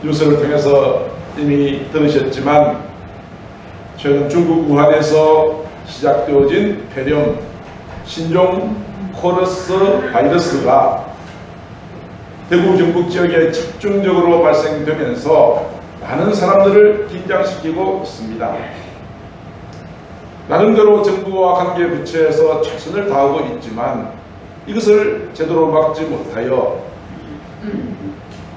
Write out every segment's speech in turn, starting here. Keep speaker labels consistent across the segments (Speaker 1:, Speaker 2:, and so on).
Speaker 1: 뉴스를 통해서 이미 들으셨지만 최근 중국 우한에서 시작되어진 폐렴 신종 코러스 바이러스가 대구 경북 지역에 집중적으로 발생되면서 많은 사람들을 긴장시키고 있습니다. 나름대로 정부와 관계 부처에서 최선을 다하고 있지만 이것을 제대로 막지 못하여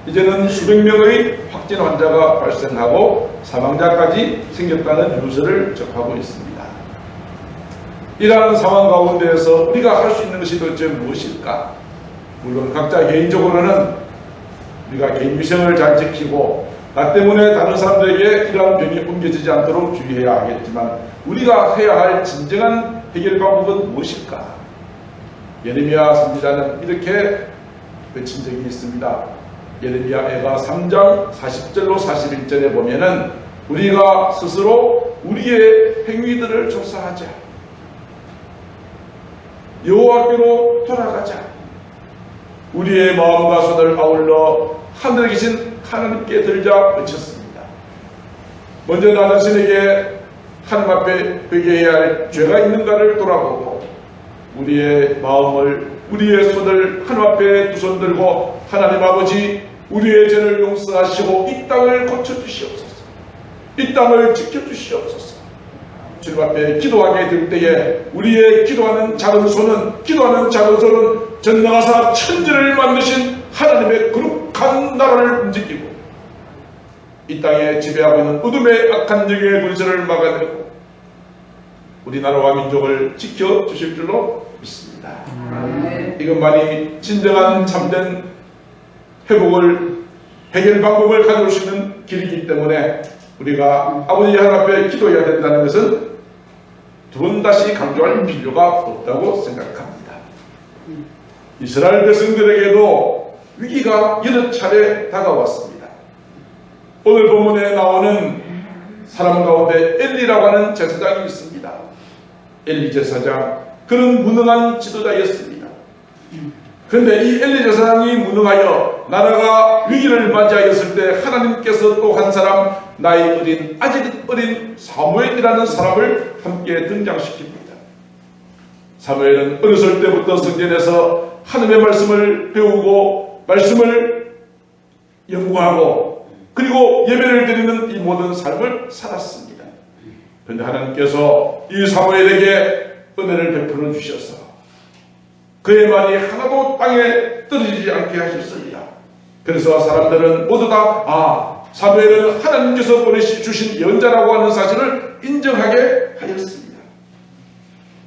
Speaker 1: 이제는 수백 명의 확진 환자가 발생하고 사망자까지 생겼다는 뉴스를 접하고 있습니다. 이러한 상황 가운데에서 우리가 할 수 있는 것이 도대체 무엇일까? 물론 각자 개인적으로는 우리가 개인위생을 잘 지키고 나 때문에 다른 사람들에게 이러한 병이 옮겨지지 않도록 주의해야 하겠지만 우리가 해야 할 진정한 해결 방법은 무엇일까? 예레미야 선지자는 이렇게 외친 적이 있습니다. 예레미야가 3장 40절로 41절에 보면은 우리가 스스로 우리의 행위들을 조사하자. 여호와께로 돌아가자. 우리의 마음과 손을 아울러 하늘에 계신 하나님께 들자 외쳤습니다. 먼저 나 자신에게 하나님 앞에 회개해야 할 죄가 있는가를 돌아보고 우리의 마음을 우리의 손을 하나님 앞에 두 손 들고 하나님 아버지 우리의 죄를 용서하시고 이 땅을 고쳐주시옵소서. 이 땅을 지켜주시옵소서. 주님 앞에 기도하게 될 때에 우리의 기도하는 작은 손은 전능하사 천지를 만드신 하나님의 거룩한 나라를 움직이고 이 땅에 지배하고 있는 어둠의 악한 영의 군세를 막아내고 우리나라와 민족을 지켜주실 줄로 믿습니다. 이것만이 진정한 참된 회복을 해결 방법을 가져올 수 있는 길이기 때문에 우리가 아버지 하나님 앞에 기도해야 된다는 것은 두 번 다시 강조할 필요가 없다고 생각합니다. 이스라엘 백성들에게도 위기가 여러 차례 다가왔습니다. 오늘 본문에 나오는 사람 가운데 엘리라고 하는 제사장이 있습니다. 엘리 제사장, 그는 무능한 지도자였습니다. 그런데 이 엘리 제사장이 무능하여 나라가 위기를 맞이하였을 때 하나님께서 또 한 사람, 나이 어린 아직 어린 사무엘이라는 사람을 함께 등장시킵니다. 사무엘은 어렸을 때부터 성전에서 하나님의 말씀을 배우고 말씀을 연구하고 그리고 예배를 드리는 이 모든 삶을 살았습니다. 그런데 하나님께서 이 사무엘에게 은혜를 베풀어 주셔서 그의 말이 하나도 땅에 떨어지지 않게 하셨습니다. 그래서 사람들은 모두 다 사무엘은 하나님께서 보내주신 예언자라고 하는 사실을 인정하게 하였습니다.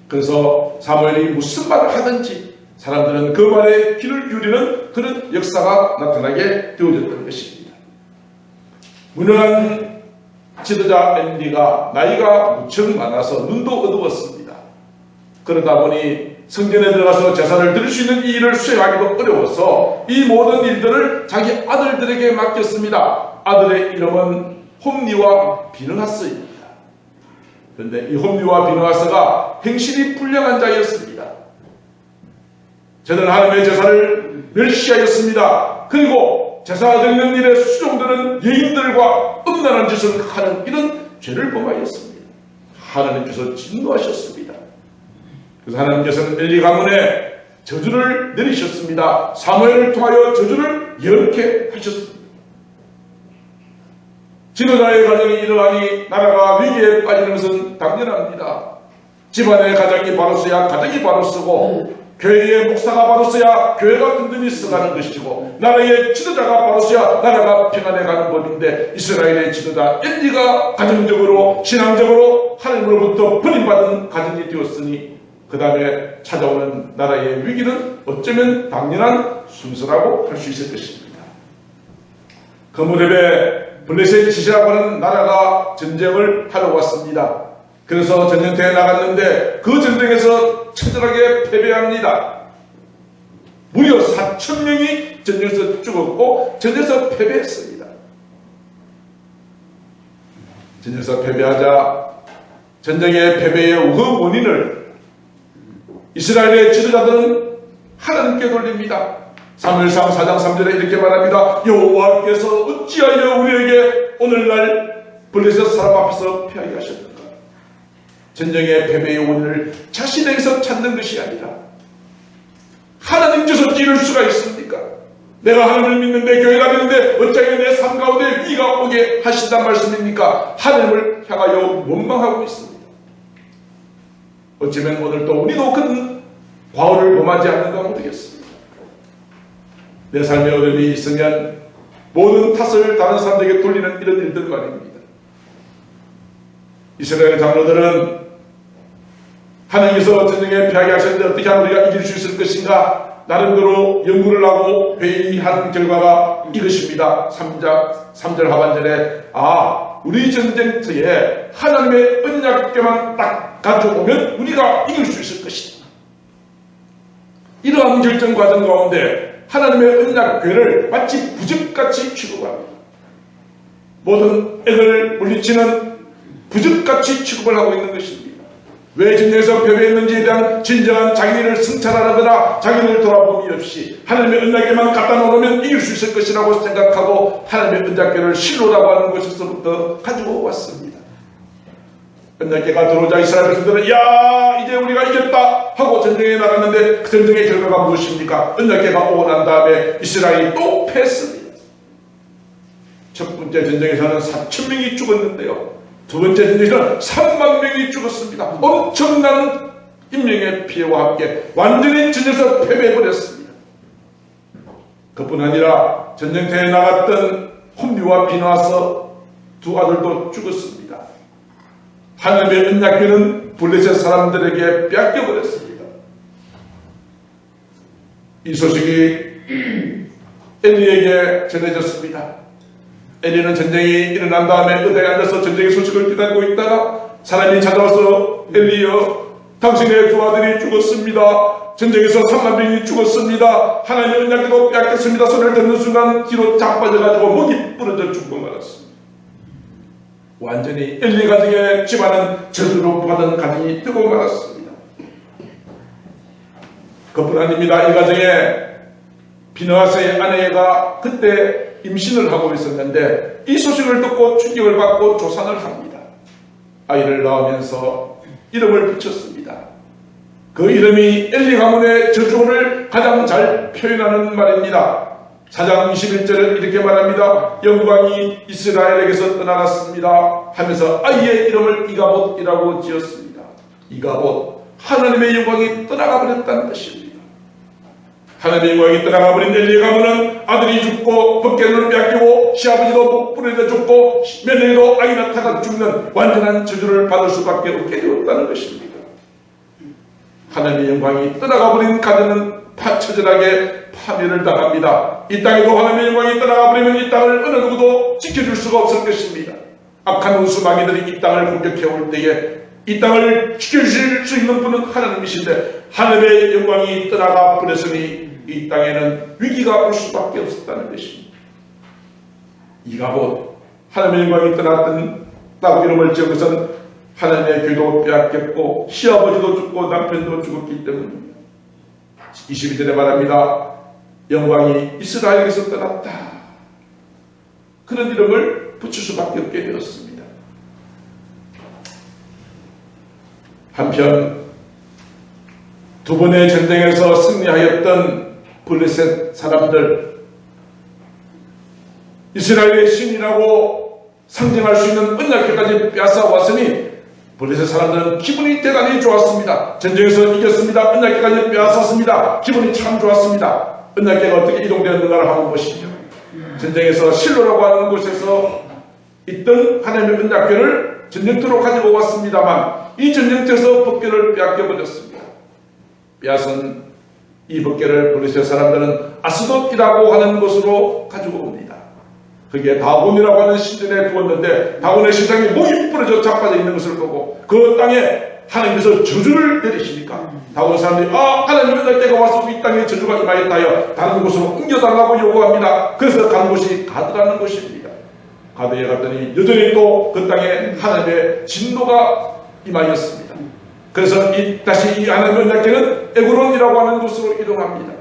Speaker 1: 그래서 사무엘이 무슨 말을 하든지 사람들은 그 말에 귀를 기울이는 그런 역사가 나타나게 되어졌던 것입니다. 무능한 지도자 엘리가 나이가 무척 많아서 눈도 어두웠습니다. 그러다 보니 성전에 들어가서 제사를 드릴 수 있는 이 일을 수행하기도 어려워서 이 모든 일들을 자기 아들들에게 맡겼습니다. 아들의 이름은 홈니와 비느하스입니다. 그런데 이 홈니와 비느하스가 행실이 불량한 자였습니다. 저는 하나님의 제사를 멸시하였습니다. 그리고 제사 드리는 일에 수종되는 여인들과 음란한 짓을 하는 이런 죄를 범하였습니다. 하나님께서 진노하셨습니다. 그래서 하나님께서는 엘리 가문에 저주를 내리셨습니다. 사무엘을 통하여 저주를 예언케 하셨습니다. 지도자의 가정이 일어나니 나라가 위기에 빠지는 것은 당연합니다. 집안의 가장이 바로 서야 가정이 바로 서고 교회의 목사가 바로 서야 교회가 든든히 서가는 것이고 나라의 지도자가 바로 서야 나라가 평안해 가는 법인데 이스라엘의 지도자 엘리가 가정적으로 신앙적으로 하나님으로부터 버림받은 가정이 되었으니 그 다음에 찾아오는 나라의 위기는 어쩌면 당연한 순서라고 할 수 있을 것입니다. 그 무렵에 블레셋 지시라고 하는 나라가 전쟁을 하러 왔습니다. 그래서 전쟁터에 나갔는데 그 전쟁에서 처절하게 패배합니다. 무려 4,000명이 전쟁에서 죽었고 전쟁에서 패배했습니다. 전쟁에서 패배하자 전쟁의 패배의 원인을 이스라엘의 지도자들은 하나님께 돌립니다. 사무엘상 4장 3절에 이렇게 말합니다. 여호와께서 어찌하여 우리에게 오늘날 블레셋 사람 앞에서 패하게 하셨는가? 전쟁의 패배의 원인을 자신에게서 찾는 것이 아니라 하나님께서 찌를 수가 있습니까? 내가 하나님을 믿는데, 교회가 되는데 어쩌면 내 삶 가운데 위기가 오게 하신단 말씀입니까? 하나님을 향하여 원망하고 있습니다. 어쩌면 오늘도 우리도 큰 과오를 범하지 않는가 모르겠습니다. 내 삶에 어려움이 있으면 모든 탓을 다른 사람에게 돌리는 이런 일들 말입니다. 이스라엘 장로들은 하나님께서 전쟁에 패하게 하셨는데 어떻게 하면 우리가 이길 수 있을 것인가 나름대로 연구를 하고 회의한 결과가 이것입니다. 3절 하반절에 우리 전쟁터에 하나님의 언약궤만 딱 가져오면 우리가 이길 수 있을 것이다. 이러한 결정 과정 가운데 하나님의 언약궤를 마치 부적같이 취급합니다. 모든 액을 물리치는 부적같이 취급을 하고 있는 것입니다. 왜 전쟁에서 패배했는지에 대한 진정한 자기를 성찰하거나 자기를 돌아봄이 없이 하나님의 언약궤만 갖다 놓으면 이길 수 있을 것이라고 생각하고 하나님의 언약궤를 실로라고 하는 곳에서부터 가지고 왔습니다. 언약궤가 들어오자 이스라엘 백성들은 이제 우리가 이겼다 하고 전쟁에 나갔는데 그 전쟁의 결과가 무엇입니까? 언약궤가 오고 난 다음에 이스라엘이 또 패했습니다. 첫 번째 전쟁에서는 4,000명이 죽었는데요. 두 번째 전쟁에서는 3만 명이 죽었습니다. 엄청난 인명의 피해와 함께 완전히 전쟁에서 패배해버렸습니다. 그뿐 아니라 전쟁터에 나갔던 홈리와 비나와서 두 아들도 죽었습니다. 하나님의 언약궤는 블레셋 사람들에게 뺏겨버렸습니다. 이 소식이 엘리에게 전해졌습니다. 엘리는 전쟁이 일어난 다음에 의자에 앉아서 전쟁의 소식을 기다리고 있다가 사람이 찾아와서 엘리여, 당신의 두 아들이 죽었습니다. 전쟁에서 3만 명이 죽었습니다. 하나님의 언약궤도 뺏겼습니다. 소리를 듣는 순간 뒤로 자빠져가지고 목이 부러져 죽고 말았습니다. 완전히 엘리 가정의 집안은 저주로 받은 가정이 되고 말았습니다. 그뿐 아닙니다. 이 가정에 비느하스의 아내가 그때 임신을 하고 있었는데 이 소식을 듣고 충격을 받고 조산을 합니다. 아이를 낳으면서 이름을 붙였습니다. 그 이름이 엘리 가문의 저주를 가장 잘 표현하는 말입니다. 4장 21절은 이렇게 말합니다. 영광이 이스라엘에게서 떠나갔습니다 하면서 아이의 이름을 이가봇이라고 지었습니다. 이가봇, 하나님의 영광이 떠나가 버렸다는 것입니다. 하나님의 영광이 떠나가 버린 엘리 가문은 아들이 죽고 벗개를 뺏기고 시아버지도 부러져 죽고 며느리도 아이 낳다가 죽는 완전한 저주를 받을 수밖에 없게 되었다는 것입니다. 하나님의 영광이 떠나가 버린 가정은 처절하게 파멸을 당합니다. 이 땅에도 하나님의 영광이 떠나가 버리면 이 땅을 어느 누구도 지켜줄 수가 없을 것입니다. 악한 원수마귀들이 이 땅을 공격해 올 때에 이 땅을 지켜주실 수 있는 분은 하나님이신데 하나님의 영광이 떠나가 버렸으니 이 땅에는 위기가 올 수밖에 없었다는 것입니다. 이가봇, 하나님의 영광이 떠났다고 이름을 지은 것은 하나님의 귀도 빼앗겼고 시아버지도 죽고 남편도 죽었기 때문입니다. 22절에 말합니다. 영광이 이스라엘에게서 떠났다. 그런 이름을 붙일 수밖에 없게 되었습니다. 한편 두 번의 전쟁에서 승리하였던 블레셋 사람들, 이스라엘의 신이라고 상징할 수 있는 언약궤까지 빼앗아 왔으니 블레셋 사람들은 기분이 대단히 좋았습니다. 전쟁에서 이겼습니다. 언약궤까지 빼앗았습니다. 기분이 참 좋았습니다. 언약궤가 어떻게 이동되었는가를 한번 보시죠. 전쟁에서 실로라고 하는 곳에서 있던 하나님의 언약궤를 전쟁터로 가지고 왔습니다만 이 전쟁터에서 법궤를 빼앗겨버렸습니다. 빼앗은 이 법궤를 블레셋 사람들은 아스돗이라고 하는 곳으로 가지고 옵니다. 그게 다곤이라고 하는 신전에 두었는데 다곤의 신상이 목이 부러져 자빠져 있는 것을 보고 그 땅에 하나님께서 저주를 내리시니까 다곤 사람들이 하나님의 언약궤가 와서 이 땅에 저주가 임하였다 하여 다른 곳으로 옮겨달라고 요구합니다. 그래서 간 곳이 가드라는 곳입니다. 가드에 갔더니 여전히 또 그 땅에 하나님의 진노가 임하였습니다. 그래서 다시 이 하나님의 언약궤는 에그론이라고 하는 곳으로 이동합니다.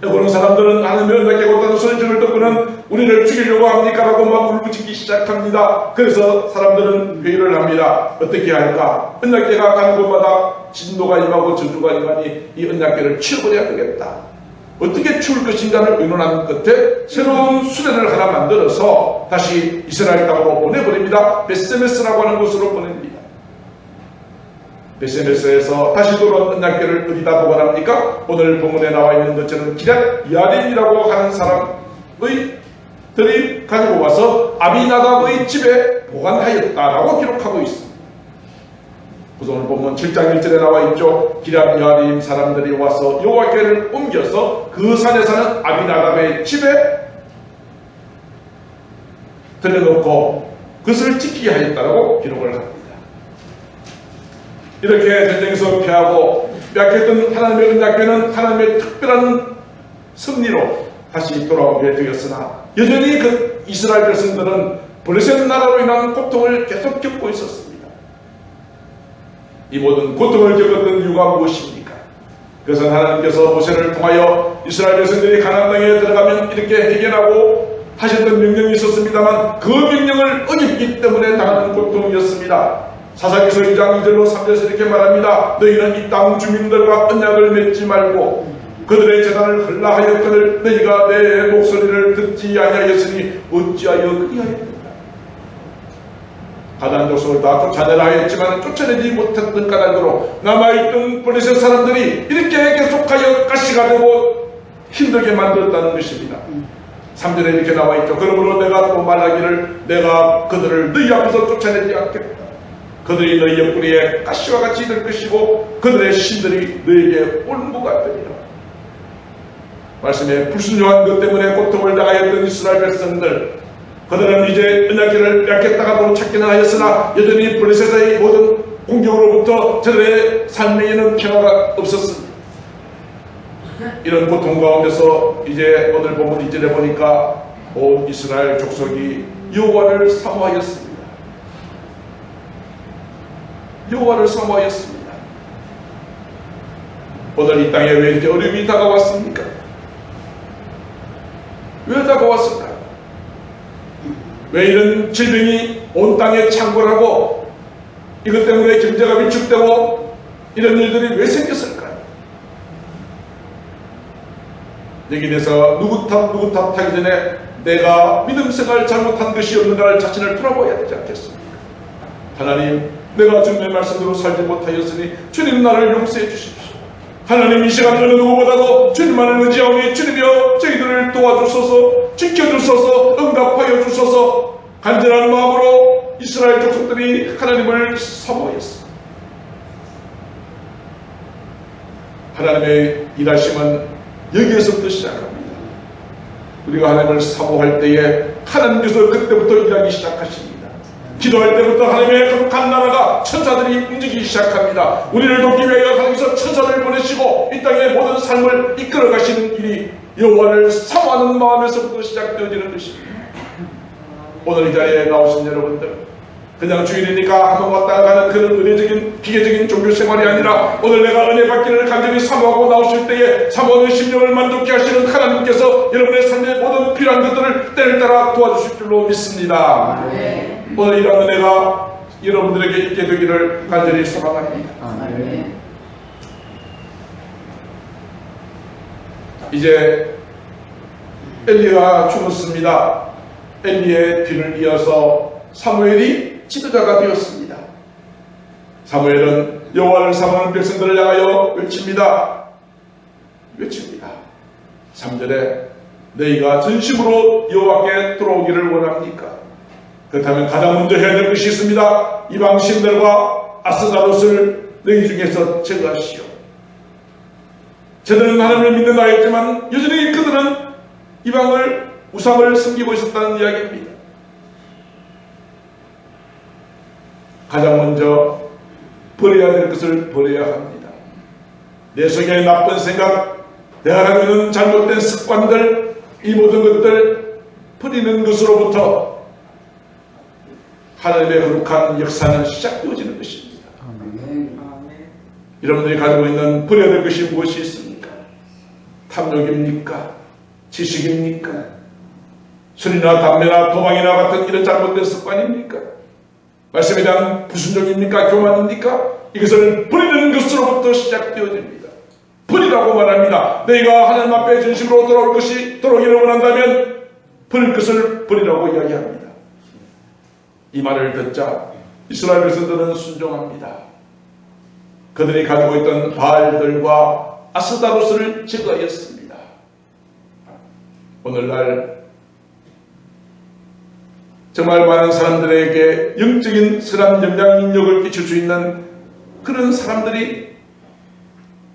Speaker 1: 그런 사람들은 하나님의 언약에 곧다는 소리를 듣고는 우리를 죽이려고 합니까? 라고 막 울부짖기 시작합니다. 그래서 사람들은 회의를 합니다. 어떻게 할까? 언약궤가 가는 곳마다 진노가 임하고 저주가 임하니 이 언약궤를 치워버려야 되겠다. 어떻게 치울 것인가를 의논한 끝에 새로운 수레를 하나 만들어서 다시 이스라엘 땅으로 보내버립니다. 베스메스라고 하는 곳으로 보냅니다. 베스메스에서 다시 돌아온 언약궤를 어디다 보관합니까? 오늘 본문에 나와 있는 것처럼 기럇 야림이라고 하는 사람들이 가지고 와서 아비나답의 집에 보관하였다라고 기록하고 있습니다. 그래서 오늘 본문 7장 1절에 나와 있죠. 기럇 야림 사람들이 와서 여호와께를 옮겨서 그 산에 사는 아비나답의 집에 들여놓고 그것을 지키게 하였다라고 기록을 합니다. 이렇게 전쟁에서 패하고 빼앗겼던 하나님의 언약궤는 하나님의 특별한 섭리로 다시 돌아오게 되었으나 여전히 그 이스라엘 백성들은 블레셋 나라로 인한 고통을 계속 겪고 있었습니다. 이 모든 고통을 겪었던 이유가 무엇입니까? 그것은 하나님께서 모세를 통하여 이스라엘 백성들이 가나안 땅에 들어가면 이렇게 해결하고 하셨던 명령이 있었습니다만 그 명령을 어겼기 때문에 당하는 고통이었습니다. 사사기서 2장 2절로 3절에서 이렇게 말합니다. 너희는 이 땅 주민들과 언약을 맺지 말고 그들의 재단을 헐라하였거늘 너희가 내 목소리를 듣지 아니하였으니 어찌하여 그리하였는가. 가나안 족속을 다 쫓아내라 하였지만 쫓아내지 못했던 까닭으로 남아있던 블레셋 사람들이 이렇게 계속하여 가시가 되고 힘들게 만들었다는 것입니다. 3절에 이렇게 나와있죠. 그러므로 내가 또 말하기를 내가 그들을 너희 앞에서 쫓아내지 않겠다. 그들이 너희 옆구리에 가시와 같이 될 것이고 그들의 신들이 너희에게 올무가 되리라. 말씀에 불순종한 것 때문에 고통을 당하였던 이스라엘 백성들, 그들은 이제 언약궤를 뺏겠다가도 찾기는 하였으나 여전히 블레셋의 모든 공격으로부터 저들의 삶에는 평화가 없었습니다. 이런 고통 가운데서 이제 오늘 본문 2절에 보니까 온 이스라엘 족속이 여호와를 사모하였습니다. 여호와를 사모하였습니다. 오늘 이 땅에 왜 이렇게 어려움이 다가왔습니까? 왜 다가왔을까요? 왜 이런 질병이 온 땅에 창궐하고 이것 때문에 경제가 위축되고 이런 일들이 왜 생겼을까요? 여기 대해서 누구 탓하기 전에 내가 믿음 생활 잘못한 것이 없는가를 자신을 돌아봐야 되지 않겠습니까? 하나님, 내가 주님의 말씀대로 살지 못하였으니 주님 나를 용서해 주십시오. 하나님, 이 시간 어느 누구보다도 주님만을 의지하오니 주님이여 저희들을 도와주소서, 지켜주소서, 응답하여 주소서. 간절한 마음으로 이스라엘 족속들이 하나님을 사모하였습니다. 하나님의 일하심은 여기에서부터 시작합니다. 우리가 하나님을 사모할 때에 하나님께서 그때부터 일하기 시작하십니다. 기도할 때부터 하나님의 거룩한 나라가 천사들이 움직이기 시작합니다. 우리를 돕기 위하여 하나님께서 천사를 보내시고 이 땅의 모든 삶을 이끌어 가시는 일이 여호와를 사모하는 마음에서부터 시작되어지는 것입니다. 오늘 이 자리에 나오신 여러분들, 그냥 주일이니까 한번 왔다 가는 그런 은혜적인 기계적인 종교 생활이 아니라 오늘 내가 은혜 받기를 간절히 사모하고 나오실 때에 사모하는 심령을 만족케 하시는 하나님께서 여러분의 삶의 모든 필요한 것들을 때를 따라 도와주실 줄로 믿습니다. 오늘 이런 은혜가 여러분들에게 있게 되기를 간절히 소망합니다. 이제 엘리가 죽었습니다. 엘리의 뒤를 이어서 사무엘이 지도자가 되었습니다. 사무엘은 여호와를 사모하는 백성들을 향하여 외칩니다. 3절에 너희가 전심으로 여호와께 들어오기를 원합니까? 그렇다면 가장 먼저 해야 될 것이 있습니다. 이방 신들과 아스다롯을 너희 중에서 제거하시오. 저들은 하나님을 믿는다 했지만 여전히 그들은 이방을 우상을 섬기고 있었다는 이야기입니다. 가장 먼저 버려야 될 것을 버려야 합니다. 내 속에 나쁜 생각, 내가 가지고 있는 잘못된 습관들, 이 모든 것들 버리는 것으로부터 하나님의 거룩한 역사는 시작되어지는 것입니다. 여러분들이 가지고 있는 버려야 될 것이 무엇이 있습니까? 탐욕입니까? 지식입니까? 술이나 담배나 도박이나 같은 이런 잘못된 습관입니까? 말씀에 대한 불순종입니까? 교만입니까? 이것을 버리는 것으로부터 시작되어집니다. 버리라고 말합니다. 너희가 하나님 앞에 진심으로 돌아오기를 원한다면 버릴 것을 버리라고 이야기합니다. 이 말을 듣자 이스라엘 백성들은 순종합니다. 그들이 가지고 있던 바알들과 아스다로스를 제거하였습니다. 오늘날 정말 많은 사람들에게 영적인 선한 영향력을 끼칠 수 있는 그런 사람들이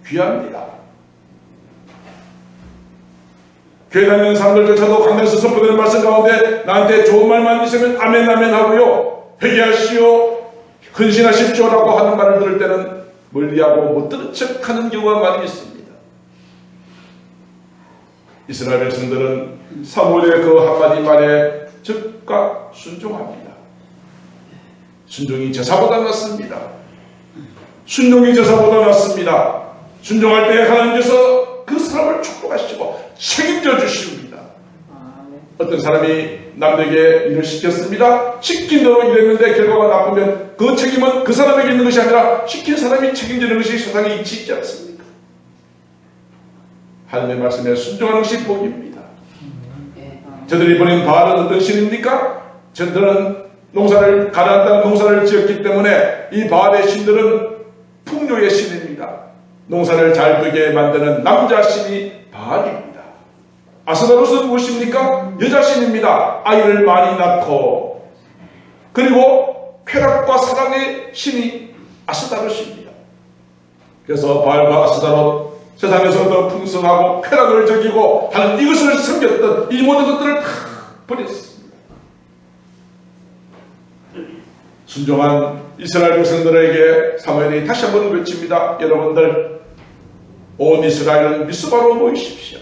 Speaker 1: 귀합니다. 교회 다니는 사람들조차도 강단에서 선포되는 말씀 가운데 나한테 좋은 말만 있으면 아멘 아멘 하고요, 회개하시오, 헌신하십시오라고 하는 말을 들을 때는 멀리하고 못 들은 척하는 경우가 많이 있습니다. 이스라엘 백성들은 사무엘의 그 한마디 말에 즉각 순종합니다. 순종이 제사보다 낫습니다. 순종이 제사보다 낫습니다. 순종할 때 하나님께서 그 사람을 축복하시고 책임져 주십니다. 어떤 사람이 남에게 일을 시켰습니다. 시킨 대로 일했는데 결과가 나쁘면 그 책임은 그 사람에게 있는 것이 아니라 시킨 사람이 책임지는 것이 세상에 있지 있지 않습니까? 하나님의 말씀에 순종하는 것이 복입니다. 저들이 보낸 바알은 어떤 신입니까? 저들은 가나안 땅 농사를 지었기 때문에 이 바알의 신들은 풍요의 신입니다. 농사를 잘 되게 만드는 남자 신이 바알입니다. 아스다로스는 무엇입니까? 여자 신입니다. 아이를 많이 낳고, 그리고 쾌락과 사랑의 신이 아스다로스입니다. 그래서 바알과 아스다롯, 세상에서 더 풍성하고 쾌락을 즐기고 하는 이것을 섬겼던 이 모든 것들을 다 버렸습니다. 순종한 이스라엘 백성들에게 사무엘이 다시 한번 외칩니다. 여러분들, 온 이스라엘은 미스바로 모이십시오.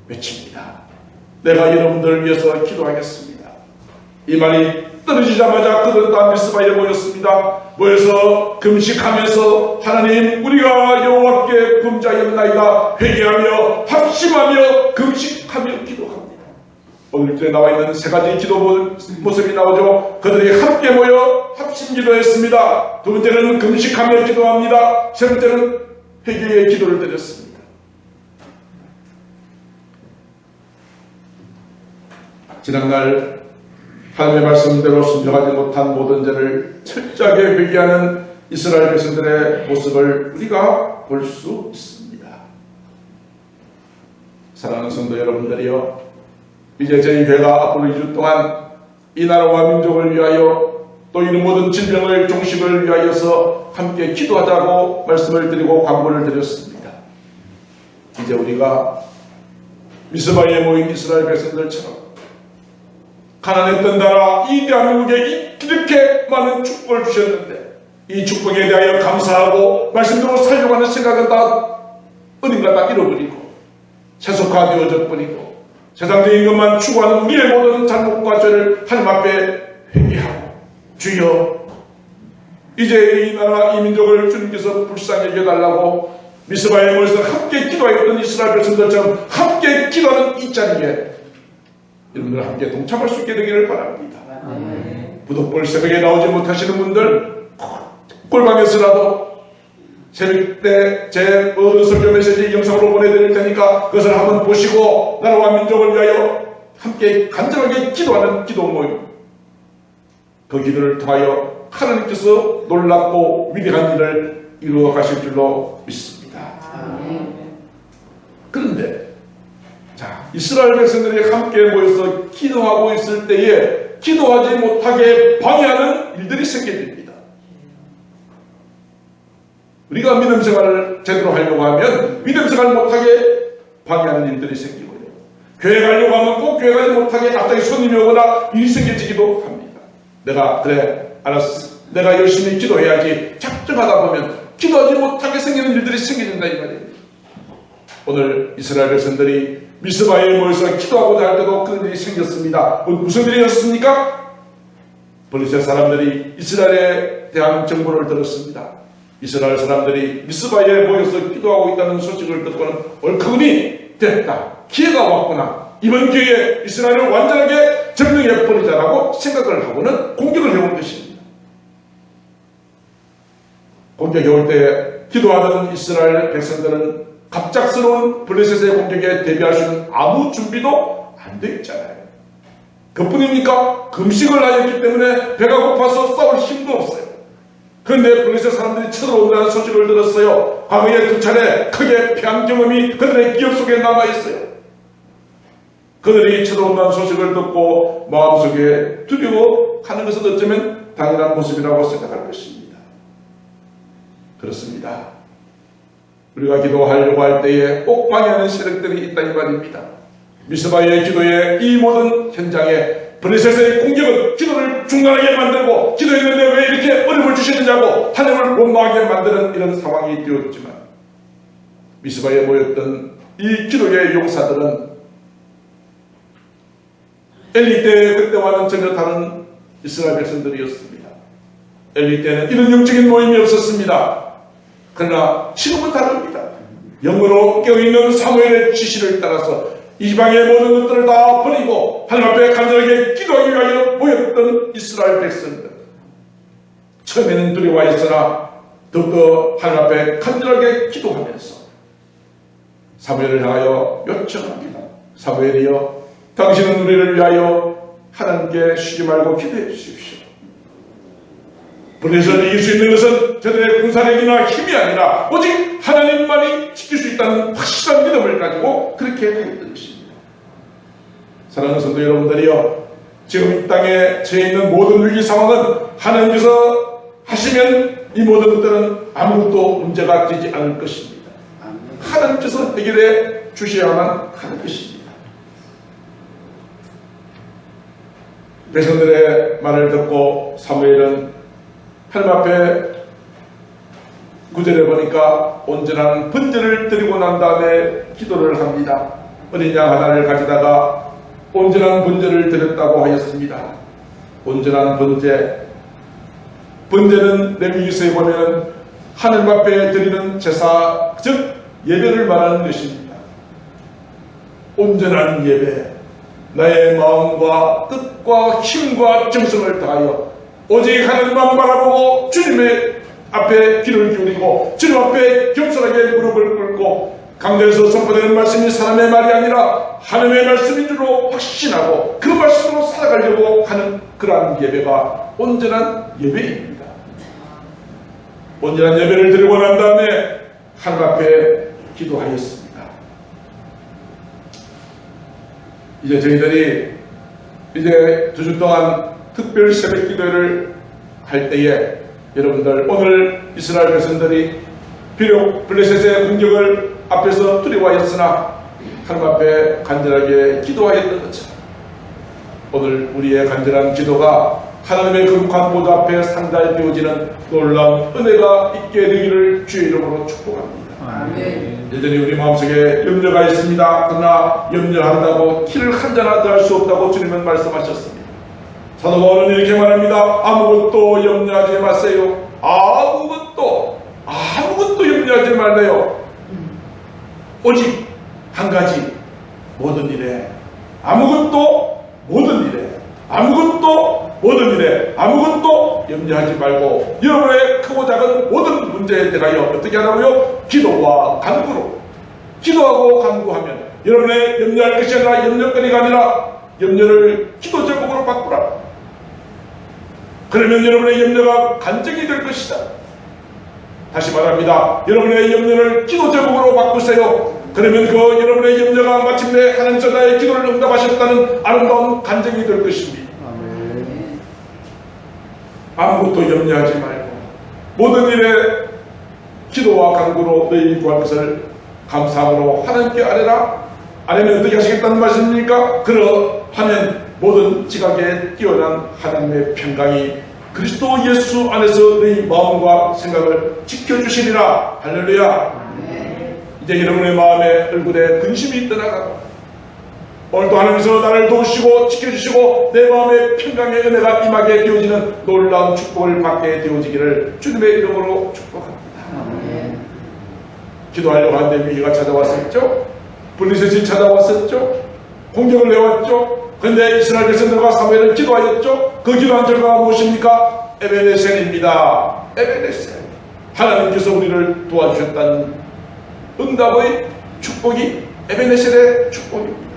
Speaker 1: 외칩니다. 내가 여러분들을 위해서 기도하겠습니다. 이 말이 떨어지자마자 그들은 다 미스바에 모였습니다. 모여서 금식하면서 하나님, 우리가 여호와께 범죄하였나이다 회개하며 합심하며 금식하며 기도합니다. 오늘 때 나와 있는 세 가지 기도 모습이 나오죠. 그들이 함께 모여 합심 기도했습니다. 두 번째는 금식하며 기도합니다. 세 번째는 회개의 기도를 드렸습니다. 지난날 하나님의 말씀대로 순종하지 못한 모든 죄를 철저하게 회개하는 이스라엘 백성들의 모습을 우리가 볼 수 있습니다. 사랑하는 성도 여러분들이요, 이제 저희 교회가 앞으로 2주 동안 이 나라와 민족을 위하여 또 이 모든 질병을 종식을 위하여서 함께 기도하자고 말씀을 드리고 광고를 드렸습니다. 이제 우리가 미스바에 모인 이스라엘 백성들처럼 가난했던 나라 이 대한민국에 이렇게 많은 축복을 주셨는데 이 축복에 대하여 감사하고 말씀대로 살려고 하는 생각은 다 어딘가 다 잃어버리고 세속화되어져 버리고 세상적인 것만 추구하는 우리의 모든 잘못과 죄를 하나님 앞에 회개하고, 주여, 이제 이 나라 이 민족을 주님께서 불쌍히 여겨달라고 미스바에 모여서 함께 기도하였던 이스라엘 백성들처럼 함께 기도하는 이 자리에 여러분들 함께 동참할 수 있게 되기를 바랍니다. 부독볼 새벽에 나오지 못하시는 분들 꼴방에서라도 새벽 때 제 모든 설교 메시지 영상으로 보내드릴 테니까 그것을 한번 보시고 나라와 민족을 위하여 함께 간절하게 기도하는 기도 모임, 그 기도를 통하여 하나님께서 놀랍고 위대한 일을 이루어 가실 줄로 믿습니다. 그런데 이스라엘 백성들이 함께 모여서 기도하고 있을 때에 기도하지 못하게 방해하는 일들이 생깁니다. 우리가 믿음 생활을 제대로 하려고 하면 믿음 생활을 못하게 방해하는 일들이 생기고요. 교회 가려고 하면 꼭 교회 가지 못하게 갑자기 손님이 오거나 일이 생겨지기도 합니다. 내가 그래 알았어, 내가 열심히 기도해야지 작정하다 보면 기도하지 못하게 생기는 일들이 생겨진다 이 말이에요. 오늘 이스라엘 백성들이 미스바에 모여서 기도하고자 할 때도 그런 일이 생겼습니다. 무슨 일이었습니까? 블레셋 사람들이 이스라엘에 대한 정보를 들었습니다. 이스라엘 사람들이 미스바에 모여서 기도하고 있다는 소식을 듣고는 얼큰이 됐다. 기회가 왔구나. 이번 기회에 이스라엘을 완전하게 점령해 버리자라고 생각을 하고는 공격을 해온 것입니다. 공격이 올 때 기도하던 이스라엘 백성들은 갑작스러운 블레셋의 공격에 대비할 수 있는 아무 준비도 안 돼 있잖아요. 그뿐입니까? 금식을 하였기 때문에 배가 고파서 싸울 힘도 없어요. 그런데 블레셋 사람들이 쳐들어온다는 소식을 들었어요. 과거에 2차례 크게 패한 경험이 그들의 기억 속에 남아있어요. 그들이 쳐들어온다는 소식을 듣고 마음속에 두려워하는 것은 어쩌면 당연한 모습이라고 생각할 것입니다. 그렇습니다. 우리가 기도하려고 할 때에 꼭 방해하는 세력들이 있다 이 말입니다. 미스바의 기도의 이 모든 현장에 블레셋의 공격은 기도를 중단하게 만들고 기도했는데 왜 이렇게 어려움을 주시느냐고 하나님을 원망하게 만드는 이런 상황이 되었지만 미스바에 모였던 이 기도의 용사들은 엘리 때 그때와는 전혀 다른 이스라엘 백성들이었습니다. 엘리 때는 이런 영적인 모임이 없었습니다. 그러나 지금은 다릅니다. 영으로 깨어있는 사무엘의 지시를 따라서 이방의 모든 것들을 다 버리고 하나님 앞에 간절하게 기도하기 위하여 모였던 이스라엘 백성들. 처음에는 두려워했으나 더욱더 하나님 앞에 간절하게 기도하면서 사무엘을 향하여 요청합니다. 사무엘이여, 당신은 우리를 위하여 하나님께 쉬지 말고 기도해 주십시오. 블레셋을 이길 수 있는 것은 저들의 군사력이나 힘이 아니라 오직 하나님만이 지킬 수 있다는 확실한 믿음을 가지고 그렇게 했던 것입니다. 사랑하는 성도 여러분들이여, 지금 이 땅에 처해 있는 모든 위기 상황은 하나님께서 하시면 이 모든 것들은 아무것도 문제가 되지 않을 것입니다. 하나님께서 해결해 주셔야만 하는 것입니다. 백성들의 말을 듣고 사무엘은 하나님 앞에 9절에 보니까 온전한 번제를 드리고 난 다음에 기도를 합니다. 어린 양 하나를 가져다가 온전한 번제를 드렸다고 하였습니다. 온전한 번제. 번제는 레위기서에 보면 하나님 앞에 드리는 제사, 즉 예배를 말하는 것입니다. 온전한 예배. 나의 마음과 뜻과 힘과 정성을 다하여 오직 하나님만 바라보고 주님의 앞에 귀를 기울이고 주님 앞에 겸손하게 무릎을 꿇고 강조해서 선포되는 말씀이 사람의 말이 아니라 하나님의 말씀인 줄로 확신하고 그 말씀으로 살아가려고 하는 그러한 예배가 온전한 예배입니다. 온전한 예배를 드리고 난 다음에 하나님 앞에 기도하였습니다. 이제 저희들이 이제 2주 동안 특별 새벽 기도를 할 때에 여러분들, 오늘 이스라엘 백성들이 비록 블레셋의 공격을 앞에서 두려워하였으나 하나님 앞에 간절하게 기도하였던 것처럼 오늘 우리의 간절한 기도가 하나님의 거룩한 보좌 앞에 상달되어지는 놀라운 은혜가 있게 되기를 주의 이름으로 축복합니다. 아멘. 여전히 우리 마음속에 염려가 있습니다. 그러나 염려한다고 키를 한 잔 더 할 수 없다고 주님은 말씀하셨습니다. 사도 바울은 이렇게 말합니다. 아무것도 염려하지 마세요. 아무것도 염려하지 말래요. 오직 한 가지, 모든 일에 아무것도 염려하지 말고 여러분의 크고 작은 모든 문제에 대하여 어떻게 하라고요? 기도와 간구로. 기도하고 간구하면 여러분의 염려할 것이 아니라 염려거리가 아니라 염려를 기도 제목으로 바꾸라. 그러면 여러분의 염려가 간증이 될 것이다. 다시 말합니다. 여러분의 염려를 기도 제목으로 바꾸세요. 그러면 그 여러분의 염려가 마침내 하나님께서 나의 기도를 응답하셨다는 아름다운 간증이 될 것입니다. 아무것도 염려하지 말고 모든 일에 기도와 간구로 너희 구할 것을 감사함으로 하나님께 아뢰라. 아뢰면 어떻게 하시겠다는 말씀입니까? 그러하면 모든 지각에 뛰어난 하나님의 평강이 그리스도 예수 안에서 너희 마음과 생각을 지켜주시리라. 할렐루야. 이제 여러분의 마음에 얼굴에 근심이 떠나가고 오늘도 하나님께서 나를 도우시고 지켜주시고 내 마음에 평강의 은혜가 임하게 되어지는 놀라운 축복을 받게 되어지기를 주님의 이름으로 축복합니다. 기도하려고 하는데 위기가 찾아왔었죠. 블레셋이 찾아왔었죠. 공격을 해왔죠. 그런데 이스라엘 백성들과 사무엘은 기도하였죠. 그 기도한 결과가 무엇입니까? 에베네셀입니다. 에베네셀. 하나님께서 우리를 도와주셨다는 응답의 축복이 에베네셀의 축복입니다.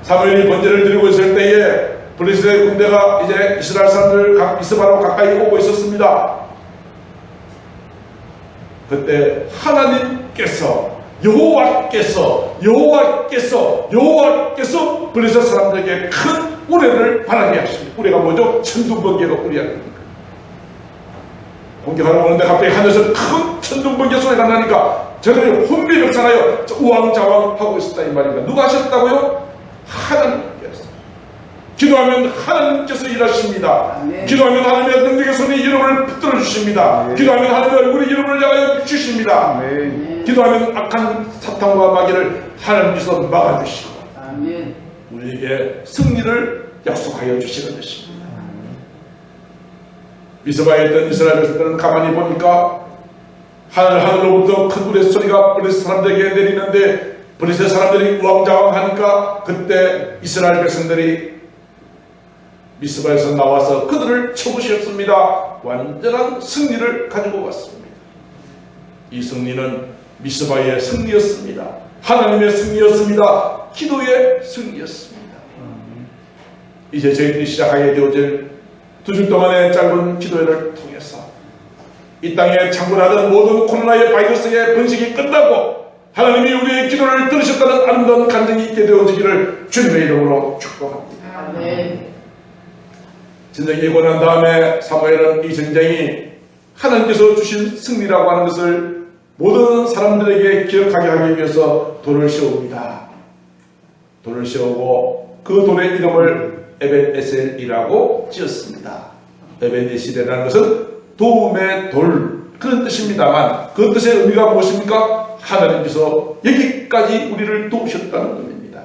Speaker 1: 사무엘이 번제를 드리고 있을 때에 블레셋의 군대가 이제 이스라엘 사람들 미스바로 가까이 오고 있었습니다. 그때 하나님께서 여호와께서 블레셋 사람들에게 큰 우레를 바라게 하십니다. 우레가 뭐죠? 천둥번개가 우레입니다. 공격하러 오는데 갑자기 하늘에서 큰 천둥번개 소리가 나니까 저들이 혼비백산하여 우왕좌왕하고 있었다 이 말입니다. 누가 하셨다고요? 하나님께서. 기도하면 하나님께서 일하십니다. 기도하면 하나님의 능력의 손이 여러분을 붙들어 주십니다. 기도하면 하나님의 얼굴이 여러분을 향하여 비추십니다. 기도하면 악한 사탄과 마귀를 하나님께서 막아주시고 우리에게 승리를 약속하여 주시는 것입니다. 미스바에 있던 이스라엘 백성들은 가만히 보니까 하늘로부터 큰 우레 소리가 블레셋 사람들에게 내리는데 블레셋 사람들이 우왕좌왕하니까 그때 이스라엘 백성들이 미스바에서 나와서 그들을 쳐부셨습니다. 완전한 승리를 가지고 왔습니다. 이 승리는 미스바의 승리였습니다. 하나님의 승리였습니다. 기도의 승리였습니다. 이제 저희들이 시작하게 되어질 2주 동안의 짧은 기도회를 통해서 이 땅에 창궐하던 모든 코로나의 바이러스의 번식이 끝나고 하나님이 우리의 기도를 들으셨다는 아름다운 간증이 있게 되어지기를 주님의 이름으로 축복합니다. 전쟁이 일고 난 다음에 사무엘은 이 전쟁이 하나님께서 주신 승리라고 하는 것을 모든 사람들에게 기억하게 하기 위해서 돌을 세웁니다. 돌을 세우고 그 돌의 이름을 에벤에셀이라고 지었습니다. 에벤에셀이라는 것은 도움의 돌 그런 뜻입니다만 그 뜻의 의미가 무엇입니까? 하나님께서 여기까지 우리를 도우셨다는 의미입니다.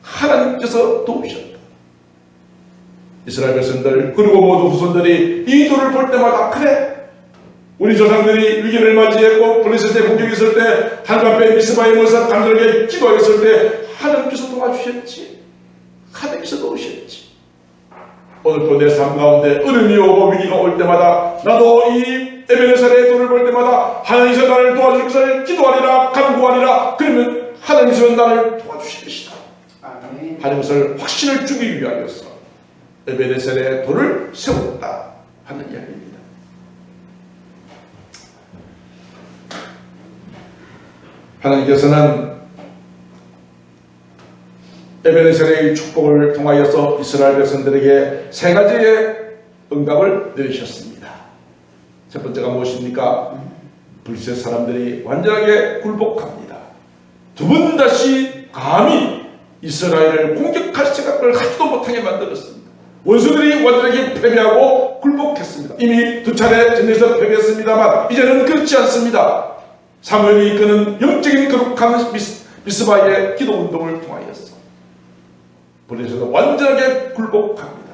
Speaker 1: 하나님께서 도우셨다. 이스라엘 백성들 그리고 모두 후손들이 이 돌을 볼 때마다 그래 우리 조상들이 위기를 맞이했고 블레셋의 공격이 있을 때 한밤에 미스바에 모여서 간절하게 기도했을 때 하나님께서 도와주셨지. 하나님께서 도우셨지. 오늘도 내 삶 가운데 어려움이 오고 위기가 올 때마다 나도 이 에베네셀의 돌을 볼 때마다 하나님께서 나를 도와줄 것을 기도하리라 간구하리라. 그러면 하나님께서 나를 도와주실 것이다. 하는 것을 확신을 주기 위하여서 에베네셀의 돌을 세웠다 하는 이야기입니다. 하나님께서는 에베네셀의 축복을 통하여서 이스라엘 백성들에게 세 가지의 응답을 내리셨습니다. 첫 번째가 무엇입니까? 블레셋 사람들이 완전하게 굴복합니다. 두 번 다시 감히 이스라엘을 공격할 생각을 하지도 못하게 만들었습니다. 원수들이 완전하게 패배하고 굴복했습니다. 이미 두 차례 전쟁에서 패배했습니다만 이제는 그렇지 않습니다. 사무엘이 이끄는 영적인 거룩한 미스바의 기도 운동을 통하여서 블레셋은 완전하게 굴복합니다.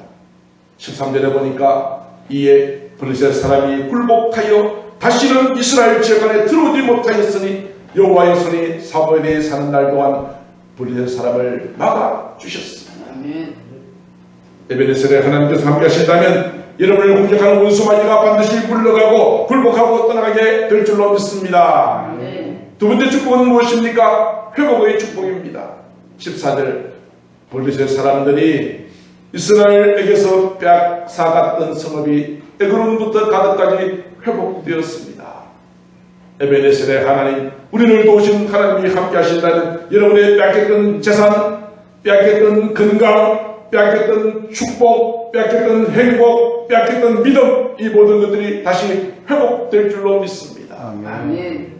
Speaker 1: 13절에 보니까 이에 블레셋 사람이 굴복하여 다시는 이스라엘 지역 안에 들어오지 못하였으니 여호와의 손이 사무엘이 사는 날 동안 블레셋 사람을 막아주셨습니다. 에베네셀에 하나님께서 함께 하신다면 여러분을 공격하는 원수마귀가 반드시 물러가고 굴복하고 떠나가게 될 줄로 믿습니다. 두 번째 축복은 무엇입니까? 회복의 축복입니다. 14절 블레셋 사람들이 이스라엘에게서 빼앗아갔던 성읍이 에그론부터 가드까지 회복되었습니다. 에베네셀의 하나님, 우리를 도우신 하나님이 함께 하신다는 여러분의 빼앗겼던 재산, 빼앗겼던 건강, 빼앗겼던 축복, 빼앗겼던 행복, 빼앗겼던 믿음, 이 모든 것들이 다시 회복될 줄로 믿습니다. 아멘.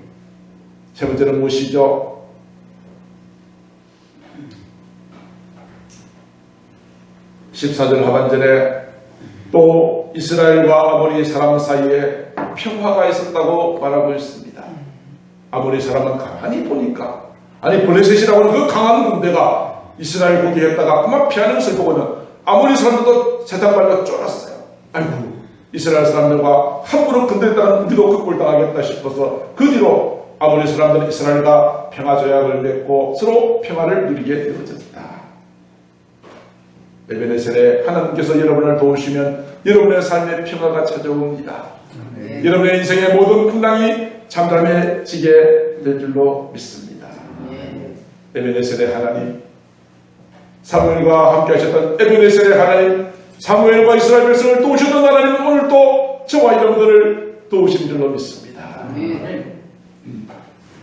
Speaker 1: 세 번째는 무엇이죠? 14절 하반절에 또 이스라엘과 아모리 사람 사이에 평화가 있었다고 말하고 있습니다. 아모리 사람은 가만히 보니까 아니 블레셋이라고 하는 그 강한 군대가 이스라엘 공격했다가 그만 피하는 것을 보고는 아모리 사람들도 세상발로 쫄았어요. 아이고 이스라엘 사람들과 함부로 건드렸다는 우리도 그 꼴 당하겠다 싶어서 그 뒤로 아모리 사람들은 이스라엘과 평화조약을 맺고 서로 평화를 누리게 되어졌다. 에베네셀에 하나님께서 여러분을 도우시면 여러분의 삶에 평화가 찾아옵니다. 여러분의 인생의 모든 풍랑이 잠잠해지게 될 줄로 믿습니다. 에베네셀의 하나님, 사무엘과 함께 하셨던 에베네셀의 하나님, 사무엘과 이스라엘 백성을 도우셨던 하나님은 오늘도 저와 여러분들을 도우신 줄로 믿습니다.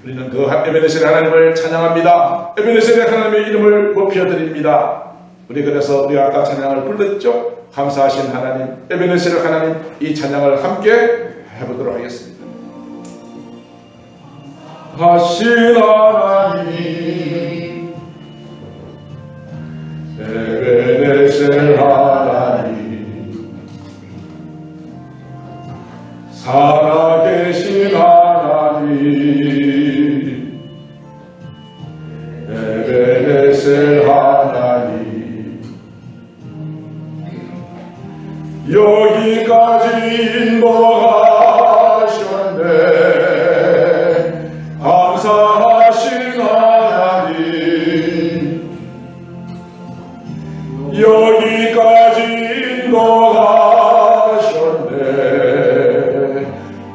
Speaker 1: 우리는 그 에베네셀의 하나님을 찬양합니다. 에베네셀의 하나님의 이름을 높여드립니다. 우리 그래서 우리가 아까 찬양을 불렀죠. 감사하신 하나님, 에베네셀의 하나님, 이 찬양을 함께 해보도록 하겠습니다. 하신 하나님, 에베네셀 하나님, 살아계신 하나님, 에베네셀 하나님, 여기까지 인도하셨네. 감사하신 하나님, 여기까지 인도하셨네.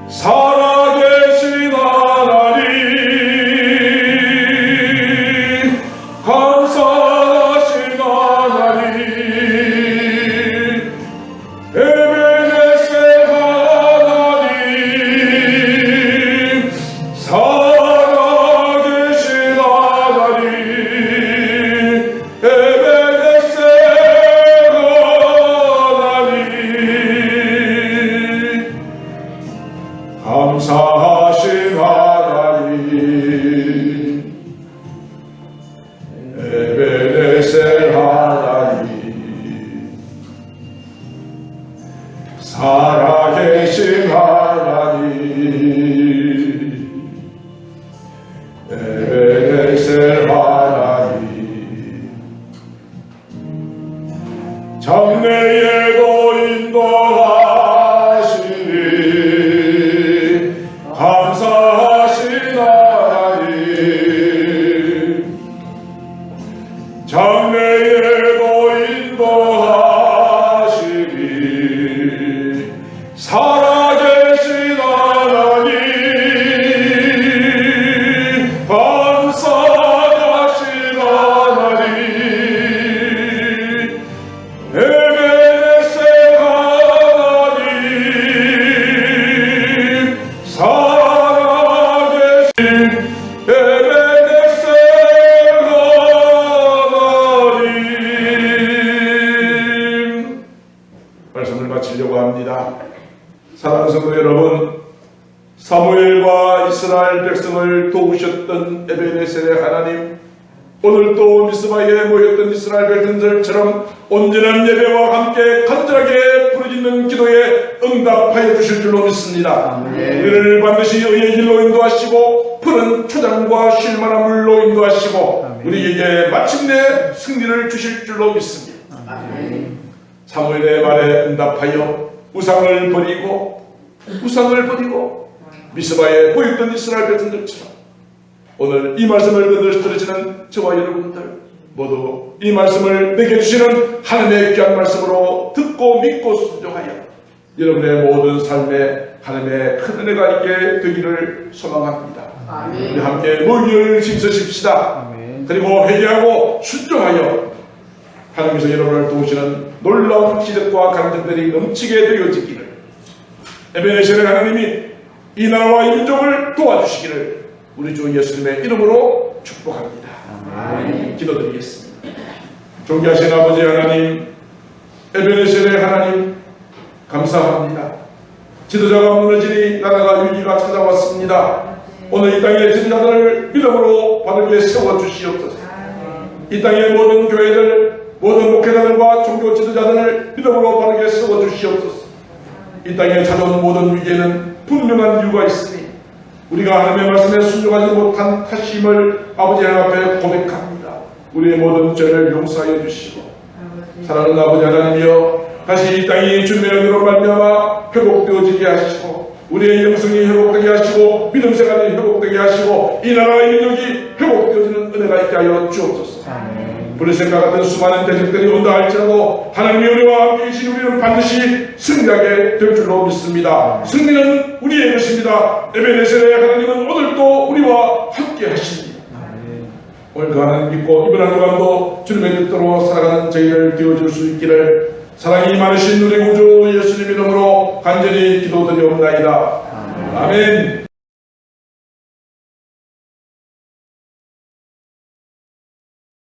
Speaker 1: 살아계신 하나님, 감사하신 하나님, 에베네셀 하나님, 살아계신 하나님, 에베네셀 하나님, 감사하신 하나님, 에베네셀 하나님, 살아계신 하나님, 에베네셀 하나님, 장래에도 인도하시니 감사하신 하나님, 장래에도 인도하시니 살아계신 하나님, 감사하신 하나님, 에베네셀 하나님, 살아계신 에베네셀 하나님. 말씀을 마치려고 합니다. 사랑하는 성도 여러분, 사무엘과 이스라엘 백성을 도우셨던 에베네셀의 하나님, 오늘도 미스바에 모였던 이스라엘 백성들처럼 온전한 예배와 함께 간절하게 부르짖는 기도에 응답하여 주실 줄로 믿습니다. 우리를 반드시 의의 길로 인도하시고 푸른 초장과 쉴만한 물로 인도하시고 우리에게 마침내 승리를 주실 줄로 믿습니다. 사무엘의 말에 응답하여 우상을 버리고 미스바에 모였던 이스라엘 백성들처럼 오늘 이 말씀을 들으시는 저와 여러분들 모두 이 말씀을 내게 주시는 하나님의 귀한 말씀으로 듣고 믿고 순종하여 여러분의 모든 삶에 하나님의 큰 은혜가 있게 되기를 소망합니다. 우리 함께 의를 힘쓰십시다. 그리고 회개하고 순종하여 하나님께서 여러분을 도우시는 놀라운 기적과 간증들이 넘치게 되어지기를, 에베네셀의 하나님이 이 나라와 이 민족을 도와주시기를 우리 주 예수님의 이름으로 축복합니다. 기도드리겠습니다. 존귀하신 아버지 하나님, 에베네셀의 하나님, 감사합니다. 지도자가 무너지니 나라가 위기가 찾아왔습니다. 오늘 이 땅의 지도자들을 믿음으로 바르게 세워주시옵소서. 이 땅의 모든 교회들, 모든 목회자들과 종교 지도자들을 믿음으로 바르게 세워주시옵소서. 이 땅에 찾아온 모든 위기에는 분명한 이유가 있으니 우리가 하나님의 말씀에 순종하지 못한 탓임을 아버지 하나님 앞에 고백합니다. 우리의 모든 죄를 용서하여 주시고, 사랑하는 아버지 하나님이여, 다시 이 땅이 주님의 은혜로 말미암아 회복되어지게 하시고 우리의 영성이 회복되게 하시고 믿음 생활이 회복되게 하시고 이 나라의 민족이 회복되어지는 은혜가 있게 하여 주옵소서. 브레센과 같은 수많은 대적들이 온다 할지라도 하나님의 우리와 함께 계신 우리는 반드시 승리하게 될 줄로 믿습니다. 승리는 우리의 것입니다. 에베네셀의 하나님은 오늘도 우리와 함께 하십니다. 오늘 그 하나님 믿고 이번 한 주간도 주님의 뜻대로 살아가는 저희를 되어줄 수 있기를 사랑이 많으신 우리 구주 예수님 이름으로 간절히 기도드리옵나이다. 아멘.